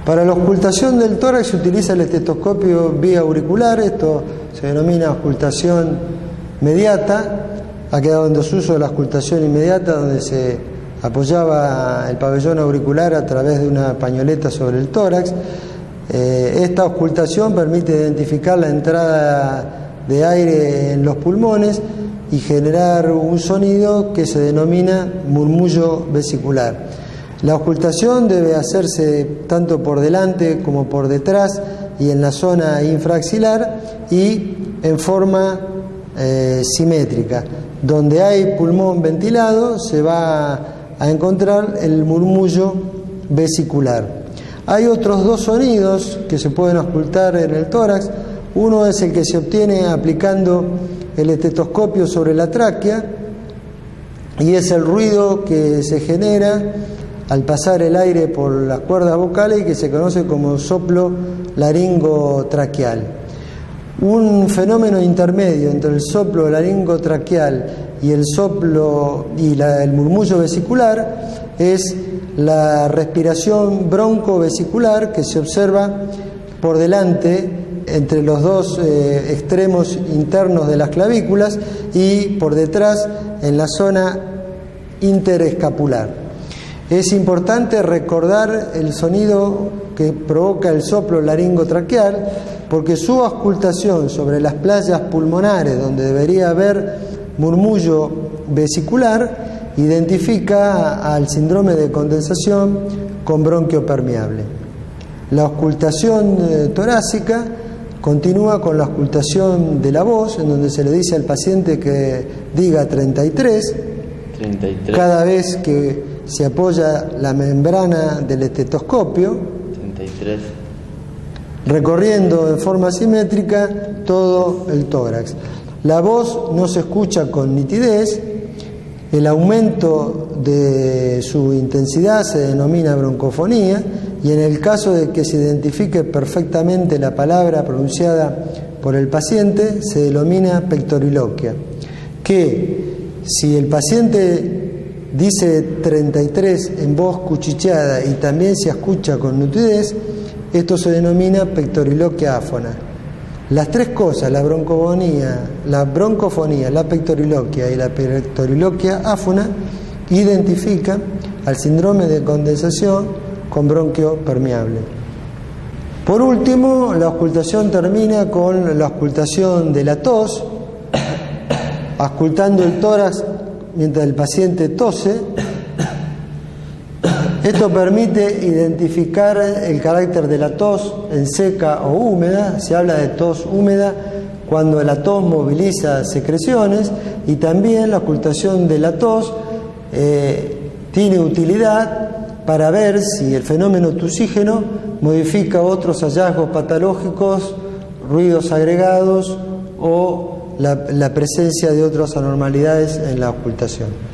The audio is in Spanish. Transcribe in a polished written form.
Para la ocultación del tórax se utiliza el estetoscopio vía auricular. Esto se denomina ocultación mediata. Ha quedado en desuso la ocultación inmediata, donde se apoyaba el pabellón auricular a través de una pañoleta sobre el tórax. Esta ocultación permite identificar la entrada de aire en los pulmones y generar un sonido que se denomina murmullo vesicular. La ocultación debe hacerse tanto por delante como por detrás y en la zona infraaxilar y en forma simétrica. Donde hay pulmón ventilado se va a encontrar el murmullo vesicular. Hay otros dos sonidos que se pueden ocultar en el tórax. Uno es el que se obtiene aplicando el estetoscopio sobre la tráquea y es el ruido que se genera al pasar el aire por las cuerdas vocales y que se conoce como soplo laringotraqueal. Un fenómeno intermedio entre el soplo laringotraqueal y el soplo y el murmullo vesicular es la respiración broncovesicular, que se observa por delante entre los dos extremos internos de las clavículas y por detrás en la zona interescapular. Es importante recordar el sonido que provoca el soplo laringotraqueal, porque su auscultación sobre las playas pulmonares, donde debería haber murmullo vesicular, identifica al síndrome de condensación con bronquio permeable. La auscultación torácica continúa con la auscultación de la voz, en donde se le dice al paciente que diga 33. Cada vez que se apoya la membrana del estetoscopio, 33, recorriendo en forma simétrica todo el tórax. La voz no se escucha con nitidez. El aumento de su intensidad se denomina broncofonía, y en el caso de que se identifique perfectamente la palabra pronunciada por el paciente se denomina pectoriloquia, que si el paciente dice 33 en voz cuchicheada y también se escucha con nitidez, esto se denomina pectoriloquia áfona. Las tres cosas, la broncofonía, la pectoriloquia y la pectoriloquia áfona, identifican al síndrome de condensación con bronquio permeable. Por último, la auscultación termina con la auscultación de la tos, auscultando el tórax mientras el paciente tose. Esto permite identificar el carácter de la tos en seca o húmeda. Se habla de tos húmeda cuando la tos moviliza secreciones, y también la auscultación de la tos tiene utilidad para ver si el fenómeno tusígeno modifica otros hallazgos patológicos, ruidos agregados o la presencia de otras anormalidades en la auscultación.